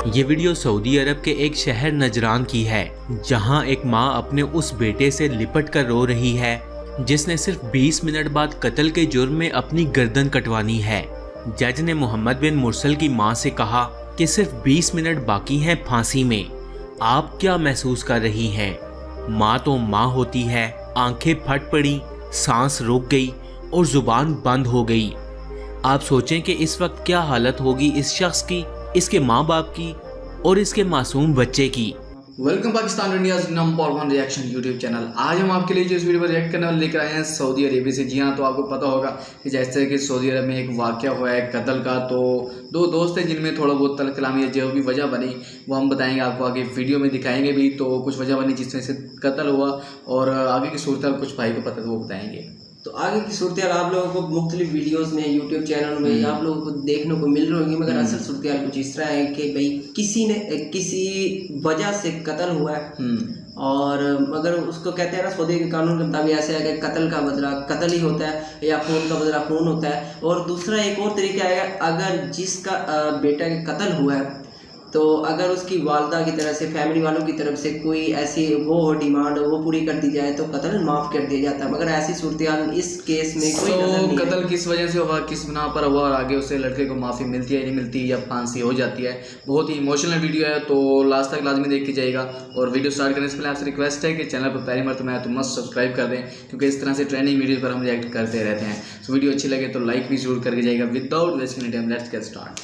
ये video Saudi अरब के एक शहर नजरान की है, जहां एक मां अपने उस बेटे से लिपट कर रो रही है जिसने सिर्फ 20 मिनट बाद कत्ल के जुर्म में अपनी गर्दन कटवानी है। जज ने मोहम्मद बिन मुरसल की मां से कहा कि सिर्फ 20 मिनट बाकी हैं फांसी में, आप क्या महसूस कर रही हैं? मां तो मां होती है, आंखें फट पड़ी, सांस रुक गई और जुबान बंद हो गई। आप सोचें कि इस वक्त क्या हालत होगी इस शख्स की, इसके माँ बाप की और इसके मासूम बच्चे की। Welcome Pakistan India's number 1 reaction YouTube channel. आज हम आपके लिए जो इस वीडियो पर रिएक्ट करने वाले लेकर आए हैं सऊदी अरेबिया से। जी हाँ, तो आपको पता होगा कि जैसे कि सऊदी अरब में एक वाक़या हुआ है कत्ल का, तो दो दोस्त हैं जिनमें थोड़ा बहुत तलब कलामी है, जो भी वजह बनी वो हम बताएंगे आपको, आगे वीडियो में दिखाएंगे भी। तो कुछ वजह बनी जिसमें से कत्ल हुआ और आगे की सूरत कुछ भाई को पता है वो बताएंगे। तो आगे की सूरत आप लोगों को मुख्तलिफ वीडियोस में यूट्यूब चैनल में आप लोगों को देखने को मिल रही होगी, मगर असल सूरत कुछ इस तरह है कि भाई किसी ने किसी वजह से कत्ल हुआ है और मगर उसको कहते हैं ना, सऊदी के कानून के मुताबिक ऐसे है कि कत्ल का बदला कत्ल ही होता है या खून का बदला खून होता है। और दूसरा एक और तरीका है, अगर जिसका बेटा के कत्ल हुआ है तो अगर उसकी वालदा की तरफ से, फैमिली वालों की तरफ से कोई ऐसी वो डिमांड वो पूरी कर दी जाए तो कत्ल माफ़ कर दिया जाता है। मगर ऐसी सूरत इस केस में कोई नजर नहीं कत्ल किस वजह से हुआ, किस बिना पर हुआ और आगे उसे लड़के को माफ़ी मिलती है नहीं मिलती या फांसी हो जाती है। बहुत ही इमोशनल वीडियो है, तो लास्ट तक लाजमी देख के जाइएगा। और वीडियो स्टार्ट करने से पहले आपसे रिक्वेस्ट है कि चैनल पर पहली मरतबा आए तो मस्त सब्सक्राइब कर दें, क्योंकि इस तरह से ट्रेंडिंग वीडियो पर हम रिएक्ट करते रहते हैं। तो वीडियो अच्छी लगे तो लाइक भी जरूर करके जाइएगा। Without wasting time let's get start.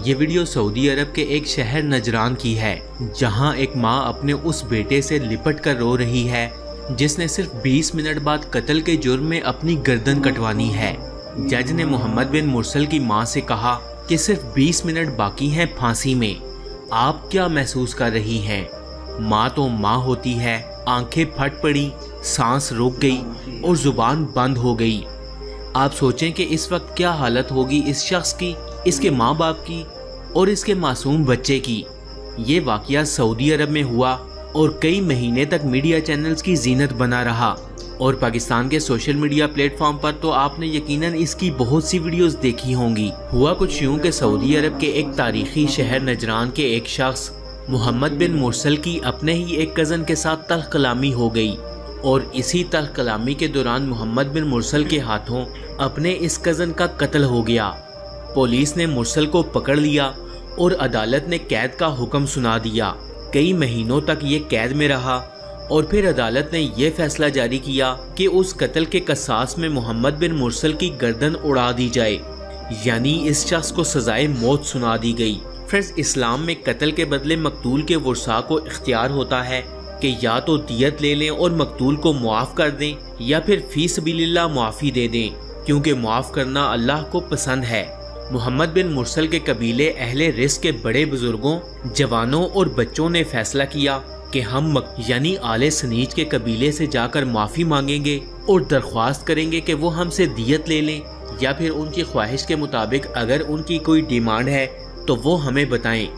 ये वीडियो सऊदी अरब के एक शहर नजरान की है, जहां एक मां अपने उस बेटे से लिपट कर रो रही है जिसने सिर्फ 20 मिनट बाद कत्ल के जुर्म में अपनी गर्दन कटवानी है। जज ने मोहम्मद बिन मुरसल की मां से कहा कि सिर्फ 20 मिनट बाकी हैं फांसी में, आप क्या महसूस कर रही हैं? मां तो मां होती है, आंखें फट पड़ी, सांस रुक गई और जुबान बंद हो गई। आप सोचें कि इस वक्त क्या हालत होगी इस शख्स की, इसके माँ बाप की और इसके मासूम बच्चे की। ये वाक़या सऊदी अरब में हुआ और कई महीने तक मीडिया चैनल्स की जीनत बना रहा और पाकिस्तान के सोशल मीडिया प्लेटफॉर्म पर तो आपने यकीनन इसकी बहुत सी वीडियोस देखी होंगी। हुआ कुछ यूँ कि सऊदी अरब के एक तारीखी शहर नजरान के एक शख्स मोहम्मद बिन मुरसल की अपने ही एक कज़न के साथ तल्ख कलामी हो गई और इसी तल्ख कलामी के दौरान मोहम्मद बिन मुरसल के हाथों अपने इस कज़न का कत्ल हो गया। पुलिस ने मुरसल को पकड़ लिया और अदालत ने कैद का हुक्म सुना दिया। कई महीनों तक ये कैद में रहा और फिर अदालत ने यह फैसला जारी किया कि उस कत्ल के कसास में मोहम्मद बिन मुरसल की गर्दन उड़ा दी जाए, यानी इस शख्स को सजाए मौत सुना दी गई। फ्रेंड्स, इस्लाम में कत्ल के बदले मकतूल के वर्सा को इख्तियार होता है कि या तो दियत ले लें और मकतूल को मुआफ़ कर दें या फिर फी सबीलिल्लाह मुआफ़ी दे दें, क्योंकि मुआफ़ करना अल्लाह को पसंद है। मोहम्मद बिन मुरसल के कबीले अहले रिस्क के बड़े बुजुर्गों, जवानों और बच्चों ने फैसला किया कि हम यानी आले सनीज के कबीले से जाकर माफ़ी मांगेंगे और दरख्वास्त करेंगे कि वो हमसे दियत ले लें या फिर उनकी ख्वाहिश के मुताबिक अगर उनकी कोई डिमांड है तो वो हमें बताएं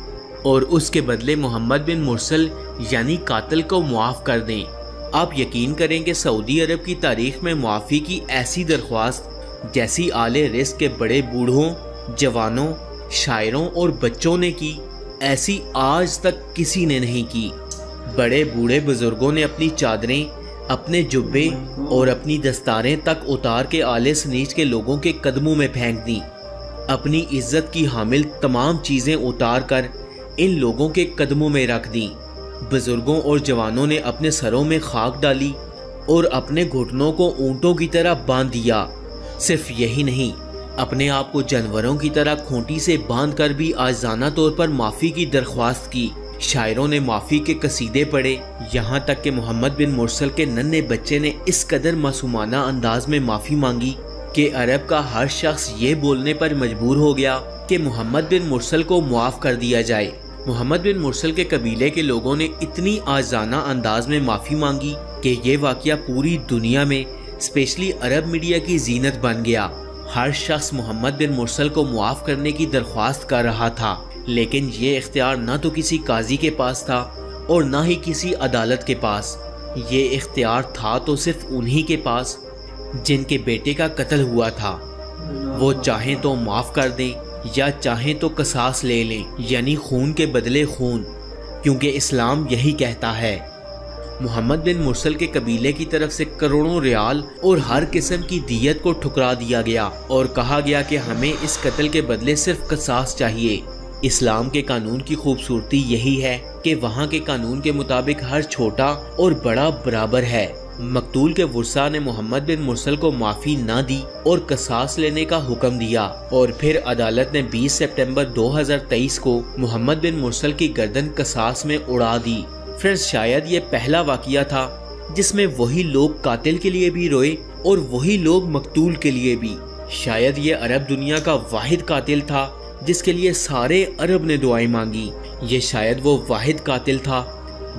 और उसके बदले मोहम्मद बिन मुरसल यानी कातिल को मुआफ़ कर दें। आप यकीन करें कि सऊदी अरब की तारीख में मुआफ़ी की ऐसी दरख्वास्त जैसी आले रिस्क के बड़े बूढ़ों, जवानों, शायरों और बच्चों ने की, ऐसी आज तक किसी ने नहीं की। बड़े बूढ़े बुजुर्गों ने अपनी चादरें, अपने जुब्बे और अपनी दस्तारें तक उतार के आले सनीज के लोगों के कदमों में फेंक दी। अपनी इज्जत की हामिल तमाम चीज़ें उतार कर इन लोगों के कदमों में रख दी। बुजुर्गों और जवानों ने अपने सरों में खाक डाली और अपने घुटनों को ऊंटों की तरह बांध दिया। सिर्फ यही नहीं, अपने आप को जानवरों की तरह खूंटी से बांध कर भी आज़ाना तौर पर माफ़ी की दरख्वास्त की। शायरों ने माफ़ी के कसीदे पढ़े, यहाँ तक कि मोहम्मद बिन मुरसल के नन्हे बच्चे ने इस कदर मासूमाना अंदाज में माफ़ी मांगी कि अरब का हर शख्स ये बोलने पर मजबूर हो गया कि मोहम्मद बिन मुरसल को मुआफ़ कर दिया जाए। मोहम्मद बिन मुरसल के कबीले के लोगों ने इतनी आजाना अंदाज में माफ़ी मांगी कि ये वाक़या पूरी दुनिया में स्पेशली अरब मीडिया की जीनत बन गया। हर शख्स मोहम्मद बिन मुरसल को मुआफ़ करने की दरख्वास्त कर रहा था, लेकिन ये इख्तियार न तो किसी काजी के पास था और ना ही किसी अदालत के पास। ये इख्तियार था तो सिर्फ उन्हीं के पास जिनके बेटे का कत्ल हुआ था। वो चाहें तो माफ़ कर दें या चाहें तो कसास ले लें, यानी खून के बदले खून, क्योंकि इस्लाम यही कहता है। मोहम्मद बिन मुरसल के कबीले की तरफ से करोड़ों रियाल और हर किस्म की दियत को ठुकरा दिया गया और कहा गया कि हमें इस कत्ल के बदले सिर्फ कसास चाहिए। इस्लाम के कानून की खूबसूरती यही है कि वहाँ के कानून के मुताबिक हर छोटा और बड़ा बराबर है। मकतूल के वुरसा ने मोहम्मद बिन मुरसल को माफ़ी ना दी और कसास लेने का हुक्म दिया और फिर अदालत ने 20 सितंबर 2023 को मोहम्मद बिन मुरसल की गर्दन कसास में उड़ा दी। फ्रेंड्स, शायद ये पहला वाक़या था जिसमें वही लोग कातिल के लिए भी रोए और वही लोग मकतूल के लिए भी। शायद ये अरब दुनिया का वाहिद कातिल था जिसके लिए सारे अरब ने दुआएं मांगी। ये शायद वो वाहिद कातिल था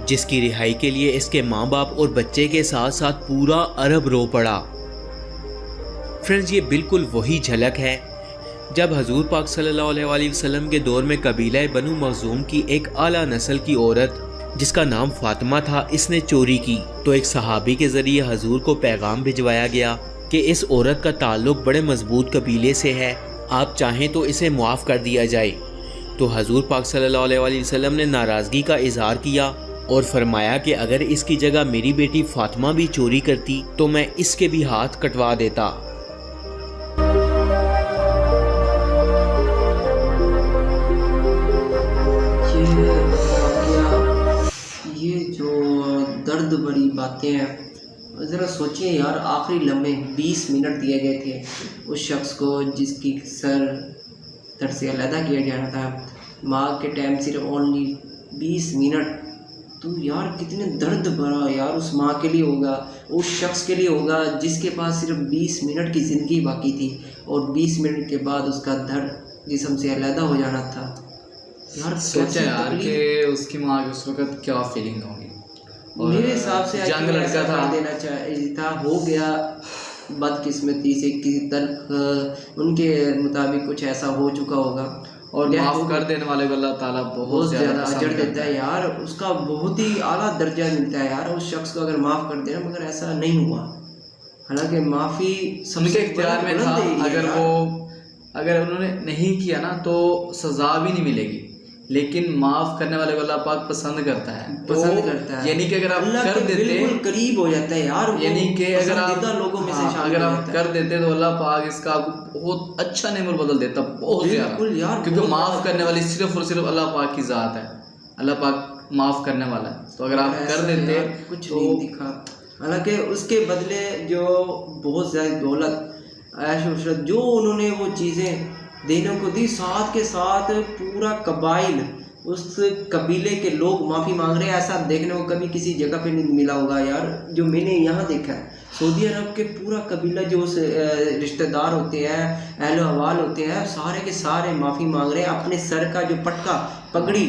जिसकी रिहाई के लिए इसके माँ बाप और बच्चे के साथ साथ पूरा अरब रो पड़ा। फ्रेंड्स, ये बिल्कुल वही झलक है जब हजूर पाक सल्लल्लाहु अलैहि वसल्लम के दौर में कबीला बनु मखजूम की एक आला नस्ल की औरत जिसका नाम फातिमा था, इसने चोरी की तो एक सहाबी के ज़रिए हजूर को पैगाम भिजवाया गया कि इस औरत का ताल्लुक बड़े मजबूत कबीले से है, आप चाहें तो इसे मुआफ़ कर दिया जाए। तो हजूर पाक सल्लल्लाहु अलैहि वसल्लम ने नाराज़गी का इजहार किया और फरमाया कि अगर इसकी जगह मेरी बेटी फातिमा भी चोरी करती तो मैं इसके भी हाथ कटवा देता। ये जो दर्द भरी बातें हैं, ज़रा सोचिए यार, आखिरी लम्हे 20 मिनट दिए गए थे उस शख्स को जिसकी सर धड़ से अलहदा किया जाना था। माँ के टाइम सिर्फ ओनली 20 मिनट। तो यार कितने दर्द भरा यार उस माँ के लिए होगा, उस शख्स के लिए होगा जिसके पास सिर्फ 20 मिनट की ज़िंदगी बाकी थी और 20 मिनट के बाद उसका धड़ जिस्म से अलहदा हो जाना था। यार सोचा यार कि उसकी माँ की उस वक्त क्या फीलिंग होगी। मेरे हिसाब से जंग लड़का था, देना चाहिए था, हो गया बदकिस्मती से किसी तक उनके मुताबिक कुछ ऐसा हो चुका होगा और माफ़ कर देने वाले को अल्लाह ताला बहुत ज़्यादा अजर देता है यार, उसका बहुत ही आला दर्जा मिलता है यार उस शख्स को अगर माफ़ कर देना। मगर ऐसा नहीं हुआ, हालांकि माफ़ी सबके इख्तियार में था। अगर उन्होंने नहीं किया ना तो सज़ा भी नहीं मिलेगी, लेकिन माफ़ करने वाले को अल्लाह पाक पसंद करता है। पसंद करता है, यानी कि अगर आप कर देते बिल्कुल करीब हो जाता है यार, यानी कि अगर आप लोगों में से अगर आप कर देते तो अल्लाह पाक इसका बहुत अच्छा नेमर बदल देता, बहुत ज़्यादा। क्योंकि माफ़ करने वाली सिर्फ और सिर्फ अल्लाह पाक की ज़ात है, अल्लाह पाक माफ़ करने वाला है। तो अगर आप कर देते कुछ नहीं दिखा, हालांकि उसके बदले जो बहुत ज़्यादा दौलत ऐश जो उन्होंने वो चीज़ें देने को दी, साथ के साथ पूरा कबाइल उस कबीले के लोग माफ़ी मांग रहे हैं। ऐसा देखने को कभी किसी जगह पे नहीं मिला होगा यार, जो मैंने यहाँ देखा है। सऊदी अरब के पूरा कबीला जो रिश्तेदार होते हैं, अहलो हवाल होते हैं, सारे के सारे माफ़ी मांग रहे हैं। अपने सर का जो पटका पगड़ी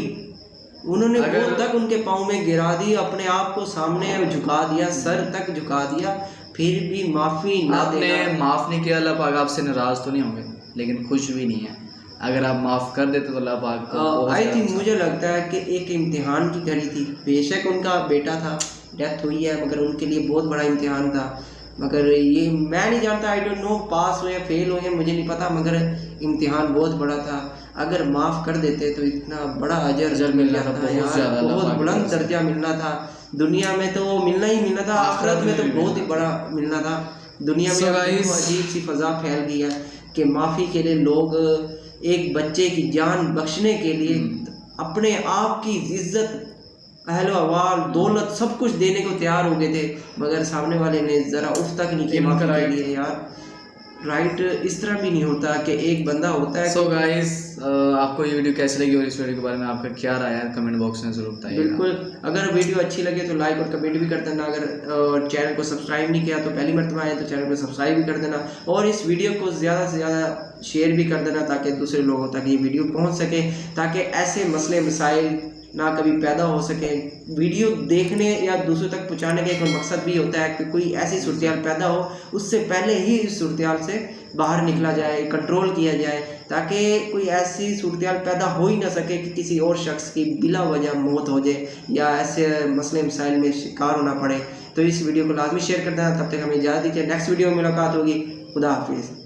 उन्होंने वो तक उनके पाँव में गिरा दी, अपने आप को सामने झुका दिया, सर तक झुका दिया, फिर भी माफ़ी ना देना। माफ़ नहीं किया, अल्लाह पाक आपसे नाराज़ तो नहीं होंगे लेकिन खुश भी नहीं है। अगर आप माफ़ कर देते तो अल्लाह पाक आई थिंक मुझे लगता है कि एक इम्तिहान की घड़ी थी। बेशक उनका बेटा था, डेथ हुई है, मगर उनके लिए बहुत बड़ा इम्तिहान था। मगर ये मैं नहीं जानता, आई डोंट नो पास हुए फेल हुए मुझे नहीं पता, मगर इम्तिहान बहुत बड़ा था। अगर माफ़ कर देते तो इतना बड़ा अजर मिल जाता, बहुत बुलंद दर्जा मिलना था। दुनिया में तो मिलना ही मिलना था, आखिरत में तो बहुत ही बड़ा मिलना था। दुनिया में अजीब सी फ़ज़ा फैल गई है कि माफ़ी के लिए लोग एक बच्चे की जान बख्शने के लिए अपने आप की इज्जत, अहलो अवाल, दौलत सब कुछ देने को तैयार हो गए थे, मगर सामने वाले ने ज़रा उफ तक नहीं किया माफ़ी के लिए। यार राइट इस तरह भी नहीं होता कि एक बंदा होता है। सो गाइस, आपको ये वीडियो कैसी लगी और इस वीडियो के बारे में आपका क्या राय है कमेंट बॉक्स में जरूर बताइएगा। बिल्कुल, अगर वीडियो अच्छी लगे तो लाइक और कमेंट भी कर देना। अगर चैनल को सब्सक्राइब नहीं किया तो पहली मरतबा आए तो चैनल को सब्सक्राइब भी कर देना, और इस वीडियो को ज़्यादा से ज़्यादा शेयर भी कर देना ताकि दूसरे लोगों तक ये वीडियो पहुंच सके, ताकि ऐसे मसले मसाइल ना कभी पैदा हो सके। वीडियो देखने या दूसरों तक पहुंचाने का एक मकसद भी होता है कि कोई ऐसी सूरत पैदा हो, उससे पहले ही इस सूरत से बाहर निकला जाए, कंट्रोल किया जाए, ताकि कोई ऐसी सूरत पैदा हो ही ना सके कि किसी और शख्स की बिला वजह मौत हो जाए या ऐसे मसले मसाइल में शिकार होना पड़े। तो इस वीडियो को लाजमी शेयर कर देना। तब तक हमें इजाज़त दीजिए, नेक्स्ट वीडियो में मुलाकात होगी। खुदा हाफिज़।